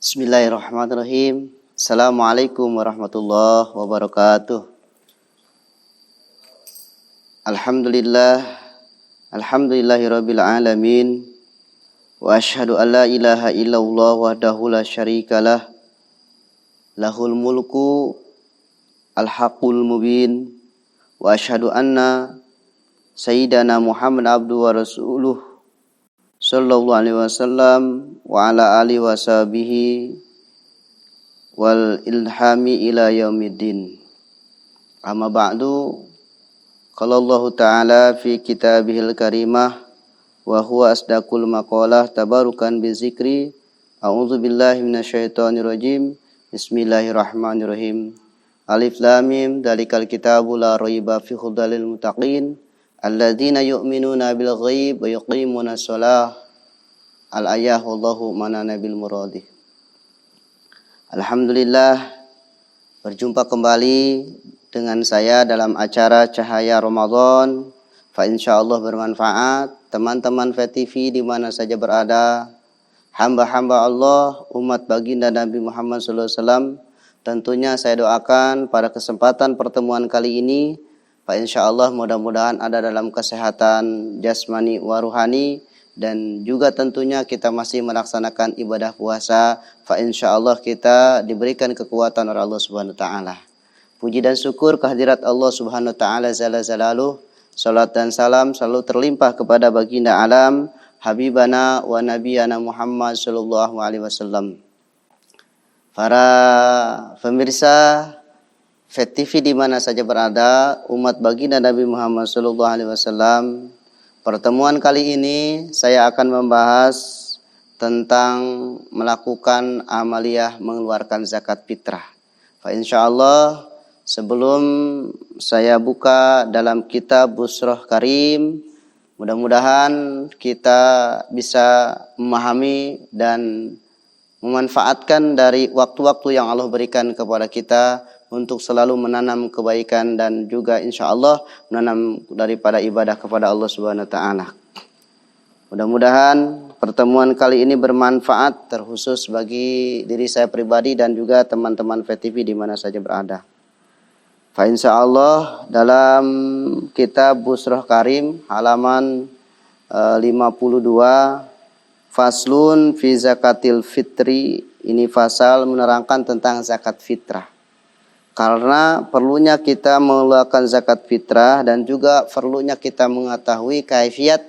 Bismillahirrahmanirrahim. Assalamualaikum warahmatullahi wabarakatuh. Alhamdulillahirabbil alamin. Wa asyhadu an la ilaha illallah wahdahu la syarikalah. Lahul mulku al-haqqul mubin. Wa asyhadu anna sayyidana Muhammad abduhu wa rasuluh sallallahu alaihi wasallam wa ala alihi wa sahbihi wal ilhami ila yaumiddin. Amma ba'du. Qala Allah Ta'ala fi kitabihil karimah wa huwa asdaqul maqalah tabarukan bi zikri. A'udzu billahi minasyaitonir rajim. Bismillahirrahmanirrahim. Alif lam mim dalikal kitabu la raiba fi hudalil muttaqin alladzina yu'minuna bil ghaib wa yuqimuna shalah. Al-ayah wallahu manana bil muradi. Alhamdulillah, berjumpa kembali dengan saya dalam acara Cahaya Ramadan. Fa insyaallah bermanfaat. Teman-teman VTV di mana saja berada, hamba-hamba Allah, umat baginda Nabi Muhammad SAW, tentunya saya doakan pada kesempatan pertemuan kali ini, Fa insyaallah mudah-mudahan ada dalam kesehatan jasmani wa ruhani, dan juga tentunya kita masih melaksanakan ibadah puasa. Fa insyaallah kita diberikan kekuatan oleh Allah Subhanahu wa taala. Puji dan syukur kehadirat Allah Subhanahu wa taala jalla jalaluh. Salat dan salam selalu terlimpah kepada baginda alam habibana wa nabiyana Muhammad sallallahu alaihi wasallam. Para pemirsa VTV di mana saja berada, umat baginda Nabi Muhammad SAW. Pertemuan kali ini saya akan membahas tentang melakukan amaliyah mengeluarkan zakat fitrah. Fa insyaallah sebelum saya buka dalam kitab Busroh Karim, mudah-mudahan kita bisa memahami dan memanfaatkan dari waktu-waktu yang Allah berikan kepada kita untuk selalu menanam kebaikan dan juga insyaallah menanam daripada ibadah kepada Allah Subhanahu wa taala. Mudah-mudahan pertemuan kali ini bermanfaat terkhusus bagi diri saya pribadi dan juga teman-teman VTV di mana saja berada. Fa insyaallah dalam kitab Busroh Karim halaman 52 Faslun fi zakatil fitri, ini fasal menerangkan tentang zakat fitrah. Karena perlunya kita mengeluarkan zakat fitrah dan juga perlunya kita mengetahui kaifiat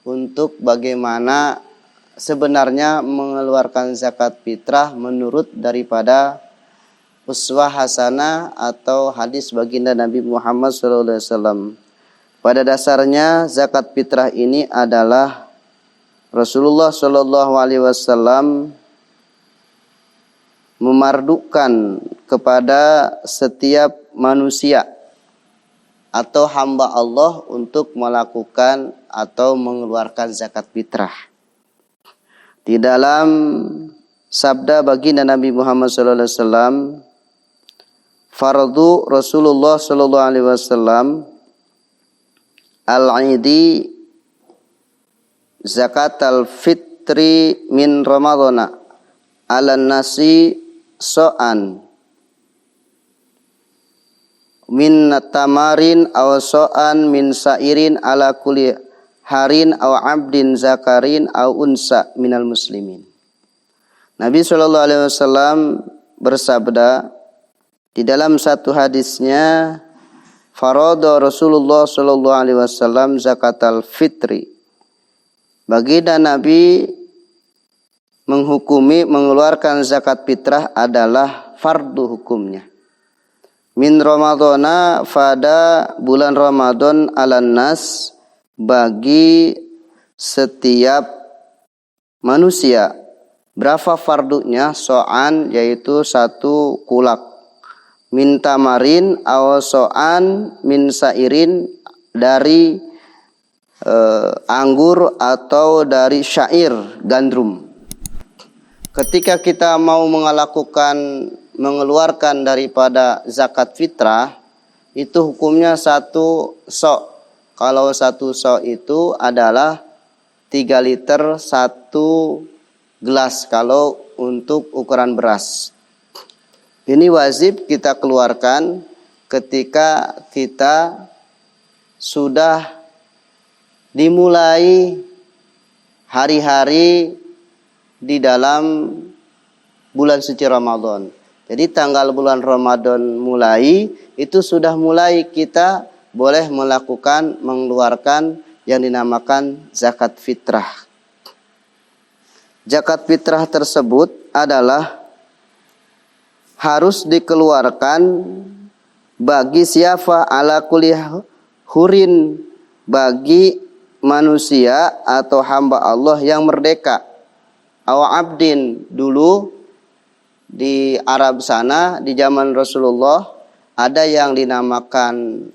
untuk bagaimana sebenarnya mengeluarkan zakat fitrah menurut daripada uswah hasanah atau hadis baginda Nabi Muhammad SAW. Pada dasarnya zakat fitrah ini adalah Rasulullah SAW memardukan kepada setiap manusia atau hamba Allah untuk melakukan atau mengeluarkan zakat fitrah. Di dalam sabda baginda Nabi Muhammad SAW, fardu Rasulullah SAW al-aidi zakatal fitri min ramadana ala nasi so'an min tamarin aw so'an min sa'irin ala kulli harin aw abdin zakarin aw unsa minal muslimin. Nabi SAW bersabda di dalam satu hadisnya, farada Rasulullah SAW zakatal fitri. Baginda Nabi menghukumi mengeluarkan zakat fitrah adalah fardu hukumnya. Min Ramadana, pada bulan Ramadan, alan nas, bagi setiap manusia. Berapa fardunya? So'an, yaitu satu kulak. Min tamarin aw so'an min sa'irin, dari anggur atau dari syair, gandrum. Ketika kita mau mengeluarkan daripada zakat fitrah, itu hukumnya satu sok. Kalau satu sok itu adalah 3 liter 1 gelas. Kalau untuk ukuran beras. Ini wajib kita keluarkan ketika kita sudah dimulai hari-hari di dalam bulan suci Ramadan. Jadi tanggal bulan Ramadan mulai, itu sudah mulai kita boleh mengeluarkan yang dinamakan zakat fitrah. Zakat fitrah tersebut adalah harus dikeluarkan bagi siapa, ala kulli hurin, bagi manusia atau hamba Allah yang merdeka. Aw abdin, dulu di Arab sana di zaman Rasulullah ada yang dinamakan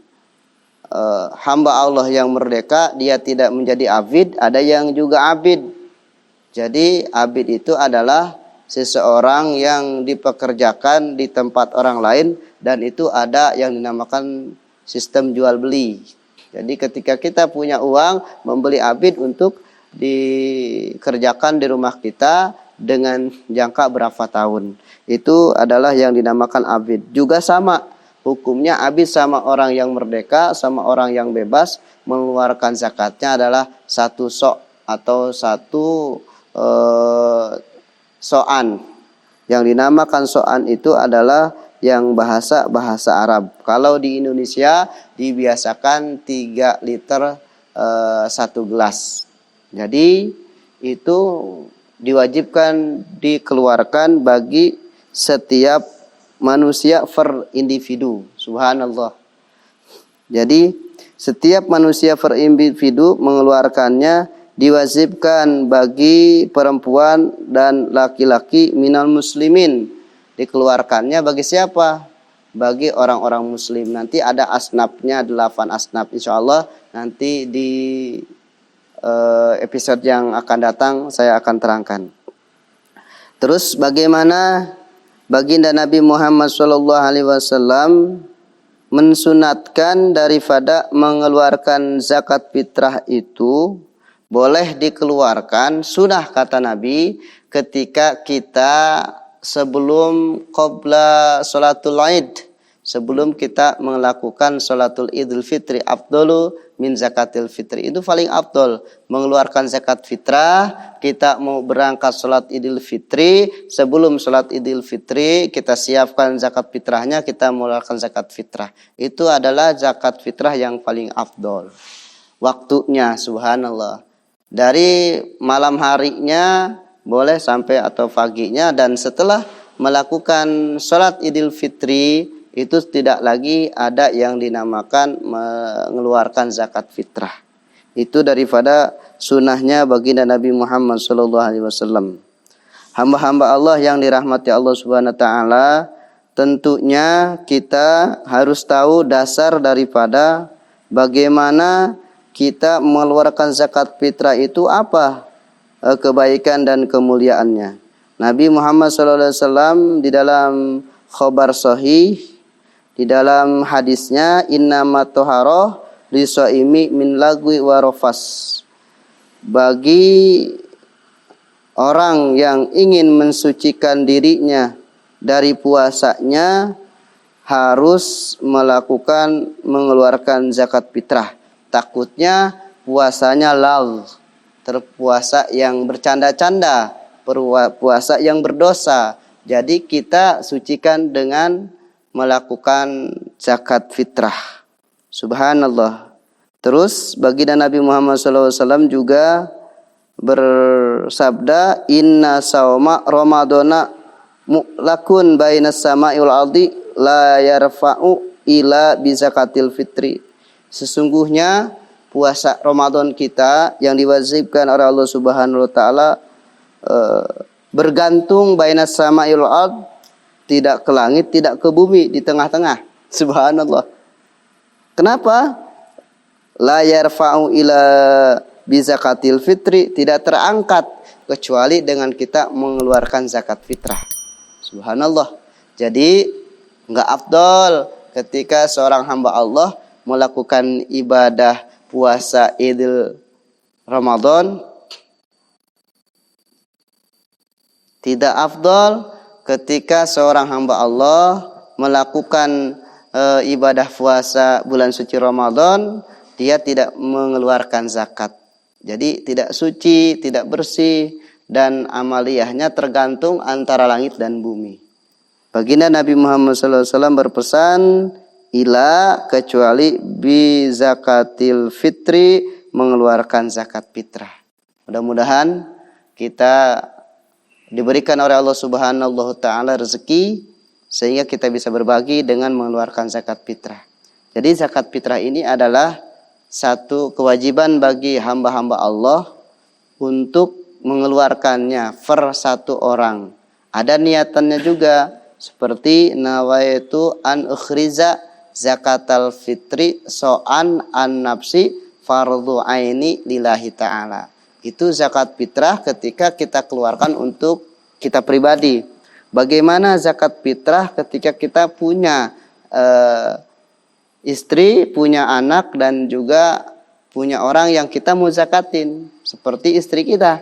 hamba Allah yang merdeka, dia tidak menjadi abid, ada yang juga abid. Jadi abid itu adalah seseorang yang dipekerjakan di tempat orang lain, dan itu ada yang dinamakan sistem jual beli. Jadi ketika kita punya uang, membeli abid untuk dikerjakan di rumah kita dengan jangka berapa tahun. Itu adalah yang dinamakan abid. Juga sama hukumnya abid sama orang yang merdeka, sama orang yang bebas, mengeluarkan zakatnya adalah satu sok atau satu so'an. Yang dinamakan so'an itu adalah yang bahasa Arab. Kalau di Indonesia dibiasakan 3 liter 1 gelas. Jadi itu diwajibkan dikeluarkan bagi setiap manusia per individu. Subhanallah. Jadi setiap manusia per individu mengeluarkannya, diwajibkan bagi perempuan dan laki-laki minal muslimin. Dikeluarkannya bagi siapa? Bagi orang-orang muslim. Nanti ada asnafnya, 8 asnaf insyaallah. Nanti di episode yang akan datang saya akan terangkan. Terus bagaimana baginda Nabi Muhammad SAW mensunatkan daripada mengeluarkan zakat fitrah itu boleh dikeluarkan, sunnah kata Nabi, ketika kita sebelum qabla sholatul Id, sebelum kita melakukan sholatul Idul Fitri, afdalu min zakatil fitri, itu paling afdol mengeluarkan zakat fitrah. Kita mau berangkat sholat Idul Fitri, sebelum sholat Idul Fitri kita siapkan zakat fitrahnya, kita mengeluarkan zakat fitrah. Itu adalah zakat fitrah yang paling afdol. Waktunya subhanallah, dari malam harinya boleh sampai atau paginya, dan setelah melakukan sholat Idul Fitri itu tidak lagi ada yang dinamakan mengeluarkan zakat fitrah. Itu daripada sunnahnya baginda Nabi Muhammad SAW. Hamba-hamba Allah yang dirahmati Allah Subhanahu Wa Taala, tentunya kita harus tahu dasar daripada bagaimana kita mengeluarkan zakat fitrah itu apa kebaikan dan kemuliaannya. Nabi Muhammad SAW di dalam khabar sahih, di dalam hadisnya, innamat toharoh lisoimi min lagwi warofas. Bagi orang yang ingin mensucikan dirinya dari puasanya, harus mengeluarkan zakat fitrah. Takutnya puasanya lal, terpuasa yang bercanda-canda, puasa yang berdosa. Jadi kita sucikan dengan melakukan zakat fitrah. Subhanallah. Terus baginda Nabi Muhammad SAW juga bersabda, inna sauma ramadana mu'lakun bainas sama'i wal ardi la yarfa'u ila bizakatil fitri. Sesungguhnya puasa Ramadan kita yang diwajibkan oleh Allah Subhanahu wa taala bergantung bainas sama'i wal ardi, tidak ke langit, tidak ke bumi, di tengah-tengah. Subhanallah. Kenapa? La yarfa'u ila bizakatil fitri, tidak terangkat kecuali dengan kita mengeluarkan zakat fitrah. Subhanallah. Jadi enggak afdol ketika seorang hamba Allah melakukan ibadah puasa Idul Ramadan Tidak afdol ketika seorang hamba Allah melakukan ibadah puasa bulan suci Ramadan, dia tidak mengeluarkan zakat. Jadi tidak suci, tidak bersih, dan amaliyahnya tergantung antara langit dan bumi. Baginda Nabi Muhammad SAW berpesan, ila kecuali bi zakatil fitri, mengeluarkan zakat fitrah. Mudah-mudahan kita diberikan oleh Allah Subhanahu wa taala rezeki sehingga kita bisa berbagi dengan mengeluarkan zakat fitrah. Jadi zakat fitrah ini adalah satu kewajiban bagi hamba-hamba Allah untuk mengeluarkannya per satu orang. Ada niatannya juga, seperti nawaitu an ukhriza zakatal fitri so'an an nafsi fardhu aini lillahi ta'ala. Itu zakat fitrah ketika kita keluarkan untuk kita pribadi. Bagaimana zakat fitrah ketika kita punya istri, punya anak, dan juga punya orang yang kita mau zakatin, seperti istri kita.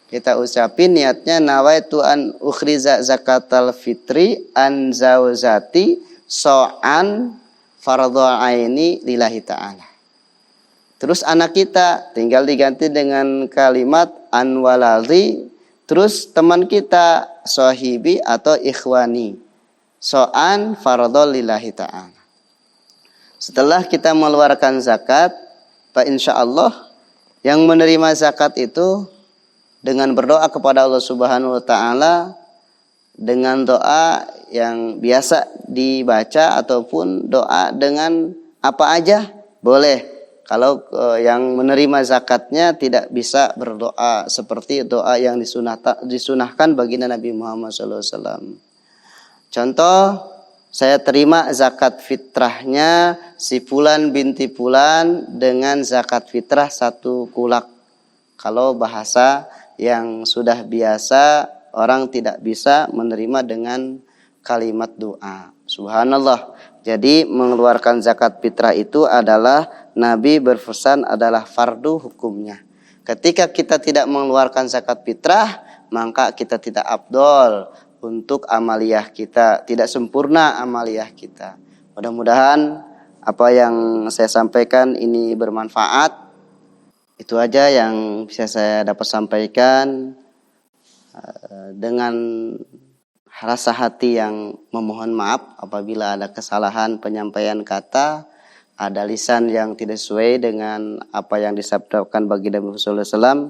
Kita ucapin niatnya nawaitu an ukhriza zakatal fitri an zauzati so'an fardhu aini lillahi ta'ala. Terus anak kita tinggal diganti dengan kalimat an waladi. Terus teman kita sahibi atau ikhwani so'an fardhu lillahi ta'ala. Setelah kita mengeluarkan zakat, Pak, insya Allah yang menerima zakat itu dengan berdoa kepada Allah Subhanahu wa taala dengan doa yang biasa dibaca ataupun doa dengan apa aja boleh. Kalau yang menerima zakatnya tidak bisa berdoa seperti doa yang disunahkan baginda Nabi Muhammad SAW. Contoh, saya terima zakat fitrahnya si Fulan binti Fulan dengan zakat fitrah 1 kulak. Kalau bahasa yang sudah biasa, orang tidak bisa menerima dengan kalimat doa. Subhanallah. Jadi mengeluarkan zakat fitrah itu adalah Nabi berpesan adalah fardu hukumnya. Ketika kita tidak mengeluarkan zakat fitrah, maka kita tidak afdol untuk amaliyah kita, tidak sempurna amaliyah kita. Mudah-mudahan apa yang saya sampaikan ini bermanfaat. Itu aja yang bisa saya dapat sampaikan dengan rasa hati yang memohon maaf apabila ada kesalahan penyampaian kata, ada lisan yang tidak sesuai dengan apa yang disabdakan baginda Nabi sallallahu alaihi wasallam.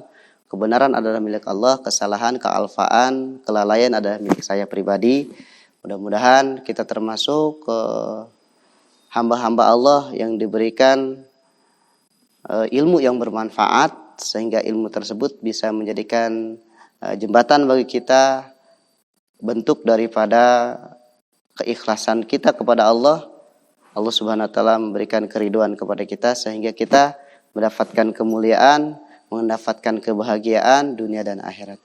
Kebenaran adalah milik Allah, kesalahan, kealfaan, kelalaian adalah milik saya pribadi. Mudah-mudahan kita termasuk hamba-hamba Allah yang diberikan ilmu yang bermanfaat, sehingga ilmu tersebut bisa menjadikan jembatan bagi kita, bentuk daripada keikhlasan kita kepada Allah. Allah Subhanahu wa taala memberikan keriduan kepada kita sehingga kita mendapatkan kemuliaan, mendapatkan kebahagiaan dunia dan akhirat.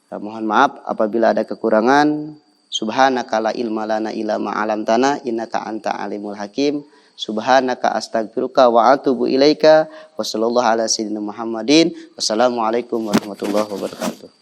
Mohon maaf apabila ada kekurangan. Subhanaka la ilma lana illa ma 'allamtana innaka anta alimul hakim. Subhanaka astaghfiruka wa atubu ilaika. Wassallallahu ala sayyidina Muhammadin. Wassalamualaikum warahmatullahi wabarakatuh.